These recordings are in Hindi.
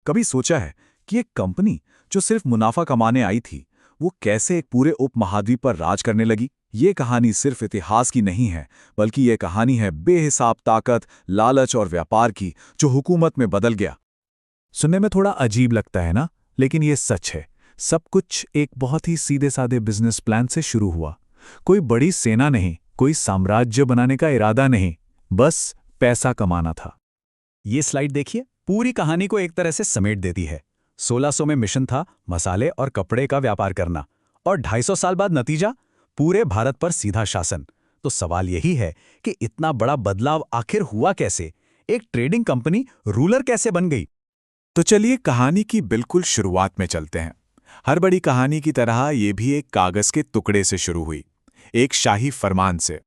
कभी सोचा है कि एक कंपनी जो सिर्फ मुनाफा कमाने आई थी, वो कैसे एक पूरे उपमहाद्वीप पर राज करने लगी? ये कहानी सिर्फ इतिहास की नहीं है, बल्कि ये कहानी है बेहिसाब ताकत, लालच और व्यापार की, जो हुकूमत में बदल गया। सुनने में थोड़ा अजीब लगता है ना, लेकिन ये सच है। सब कुछ एक बहुत ही सीधे साधे बिजनेस प्लान से शुरू हुआ। कोई बड़ी सेना नहीं, कोई साम्राज्य बनाने का इरादा नहीं, बस पैसा कमाना था। ये स्लाइड देखिए, पूरी कहानी को एक तरह से समेट देती है। 1600 में मिशन था मसाले और कपड़े का व्यापार करना, और 250 साल बाद नतीजा पूरे भारत पर सीधा शासन। तो सवाल यही है कि इतना बड़ा बदलाव आखिर हुआ कैसे? एक ट्रेडिंग कंपनी रूलर कैसे बन गई? तो चलिए कहानी की बिल्कुल शुरुआत में चलते हैं। हर बड़ी कहानी की तरह ये भी एक कागज के टुकड़े से शुरू हुई, एक शाही फरमान से।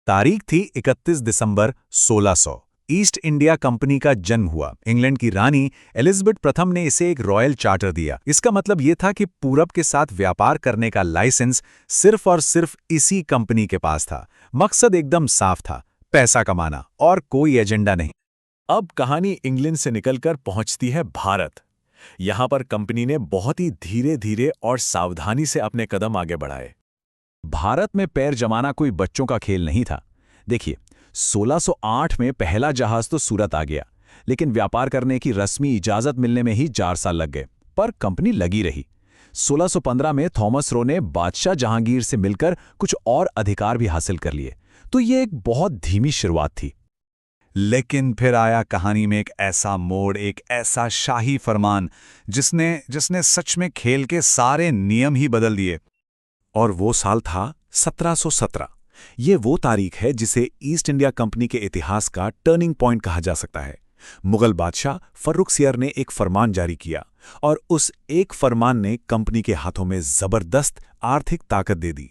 तारीख थी 31 दिसंबर 1600। ईस्ट इंडिया कंपनी का जन्म हुआ। इंग्लैंड की रानी एलिजाबेथ प्रथम ने इसे एक रॉयल चार्टर दिया। इसका मतलब ये था कि पूरब के साथ व्यापार करने का लाइसेंस सिर्फ और सिर्फ इसी कंपनी के पास था। मकसद एकदम साफ था, पैसा कमाना, और कोई एजेंडा नहीं। अब कहानी इंग्लैंड से निकलकर पहुंचती है भारत। यहां पर कंपनी ने बहुत ही धीरे धीरे और सावधानी से अपने कदम आगे बढ़ाए। भारत में पैर जमाना कोई बच्चों का खेल नहीं था। देखिए, 1608 में पहला जहाज तो सूरत आ गया, लेकिन व्यापार करने की रस्मी इजाजत मिलने में ही 4 साल लग गए, पर कंपनी लगी रही। 1615 में थॉमस रो ने बादशाह जहांगीर से मिलकर कुछ और अधिकार भी हासिल कर लिए। तो ये एक बहुत धीमी शुरुआत थी। लेकिन फिर आया कहानी में एक ऐसा मोड़, एक ऐसा शाही फरमान जिसने जिसने सच में खेल के सारे नियम ही बदल दिए। और वो साल था 1717। ये वो तारीख है जिसे ईस्ट इंडिया कंपनी के इतिहास का टर्निंग पॉइंट कहा जा सकता है। मुगल बादशाह फर्रुखसियर ने एक फरमान जारी किया, और उस एक फरमान ने कंपनी के हाथों में जबरदस्त आर्थिक ताकत दे दी।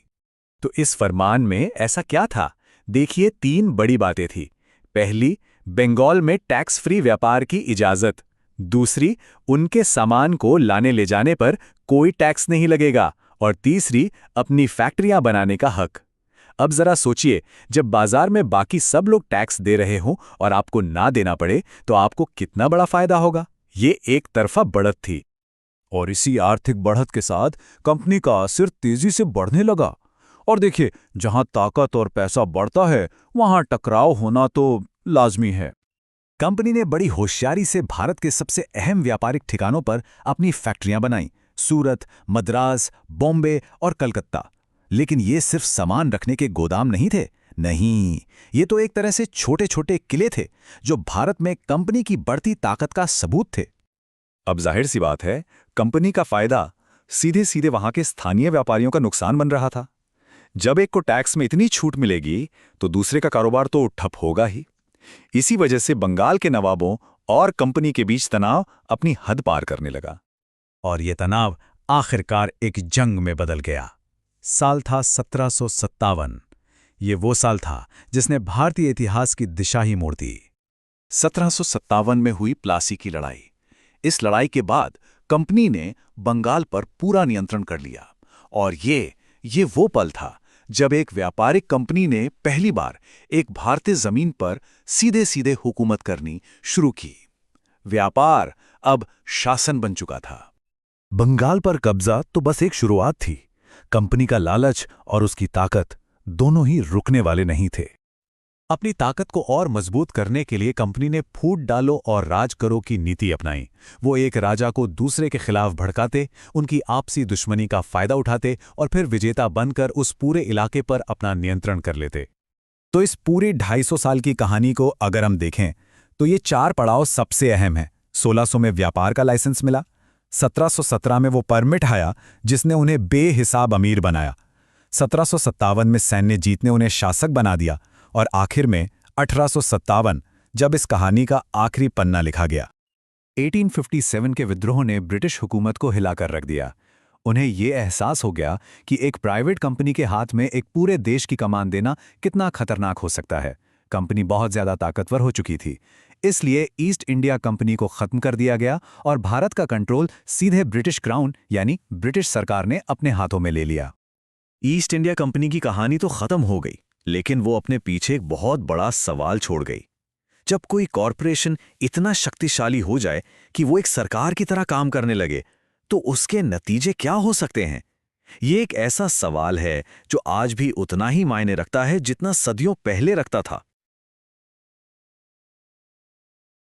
तो इस फरमान में ऐसा क्या था? देखिए, 3 बड़ी बातें थी। पहली, बंगाल में टैक्स फ्री व्यापार की इजाजत। दूसरी, उनके सामान को लाने ले जाने पर कोई टैक्स नहीं लगेगा। और तीसरी, अपनी फैक्ट्रियां बनाने का हक। अब जरा सोचिए, जब बाजार में बाकी सब लोग टैक्स दे रहे हों और आपको ना देना पड़े, तो आपको कितना बड़ा फायदा होगा। ये एक तरफा बढ़त थी। और इसी आर्थिक बढ़त के साथ कंपनी का असर तेजी से बढ़ने लगा। और देखिए, जहां ताकत और पैसा बढ़ता है, वहां टकराव होना तो लाजमी है। कंपनी ने बड़ी होशियारी से भारत के सबसे अहम व्यापारिक ठिकानों पर अपनी फैक्ट्रियां बनाईं: सूरत, मद्रास, बॉम्बे और कलकत्ता। लेकिन ये सिर्फ सामान रखने के गोदाम नहीं थे। नहीं, ये तो एक तरह से छोटे छोटे किले थे, जो भारत में कंपनी की बढ़ती ताकत का सबूत थे। अब जाहिर सी बात है, कंपनी का फायदा सीधे सीधे वहां के स्थानीय व्यापारियों का नुकसान बन रहा था। जब एक को टैक्स में इतनी छूट मिलेगी, तो दूसरे का कारोबार तो ठप होगा ही। इसी वजह से बंगाल के नवाबों और कंपनी के बीच तनाव अपनी हद पार करने लगा। और ये तनाव आखिरकार एक जंग में बदल गया। साल था 1757। ये वो साल था जिसने भारतीय इतिहास की दिशा ही मोड़ दी। 1757 में हुई प्लासी की लड़ाई। इस लड़ाई के बाद कंपनी ने बंगाल पर पूरा नियंत्रण कर लिया। और ये वो पल था जब एक व्यापारिक कंपनी ने पहली बार एक भारतीय जमीन पर सीधे सीधे हुकूमत करनी शुरू की। व्यापार अब शासन बन चुका था। बंगाल पर कब्जा तो बस एक शुरुआत थी। कंपनी का लालच और उसकी ताकत दोनों ही रुकने वाले नहीं थे। अपनी ताकत को और मजबूत करने के लिए कंपनी ने फूट डालो और राज करो की नीति अपनाई। वो एक राजा को दूसरे के खिलाफ भड़काते, उनकी आपसी दुश्मनी का फायदा उठाते और फिर विजेता बनकर उस पूरे इलाके पर अपना नियंत्रण कर लेते। तो इस पूरी 250 साल की कहानी को अगर हम देखें, तो ये 4 पड़ाव सबसे अहम हैं। 1600 में व्यापार का लाइसेंस मिला, 1717 में वो परमिट आया जिसने उन्हें बेहिसाब अमीर बनाया, 1757 में सैन्य जीत ने उन्हें शासक बना दिया, और आखिर में 1857 जब इस कहानी का आखिरी पन्ना लिखा गया। 1857 के विद्रोह ने ब्रिटिश हुकूमत को हिलाकर रख दिया। उन्हें ये एहसास हो गया कि एक प्राइवेट कंपनी के हाथ में एक पूरे देश की कमान देना कितना खतरनाक हो सकता है। कंपनी बहुत ज्यादा ताकतवर हो चुकी थी। इसलिए ईस्ट इंडिया कंपनी को खत्म कर दिया गया और भारत का कंट्रोल सीधे ब्रिटिश क्राउन यानी ब्रिटिश सरकार ने अपने हाथों में ले लिया। ईस्ट इंडिया कंपनी की कहानी तो खत्म हो गई, लेकिन वो अपने पीछे एक बहुत बड़ा सवाल छोड़ गई। जब कोई कॉरपोरेशन इतना शक्तिशाली हो जाए कि वो एक सरकार की तरह काम करने लगे, तो उसके नतीजे क्या हो सकते हैं? ये एक ऐसा सवाल है जो आज भी उतना ही मायने रखता है जितना सदियों पहले रखता था।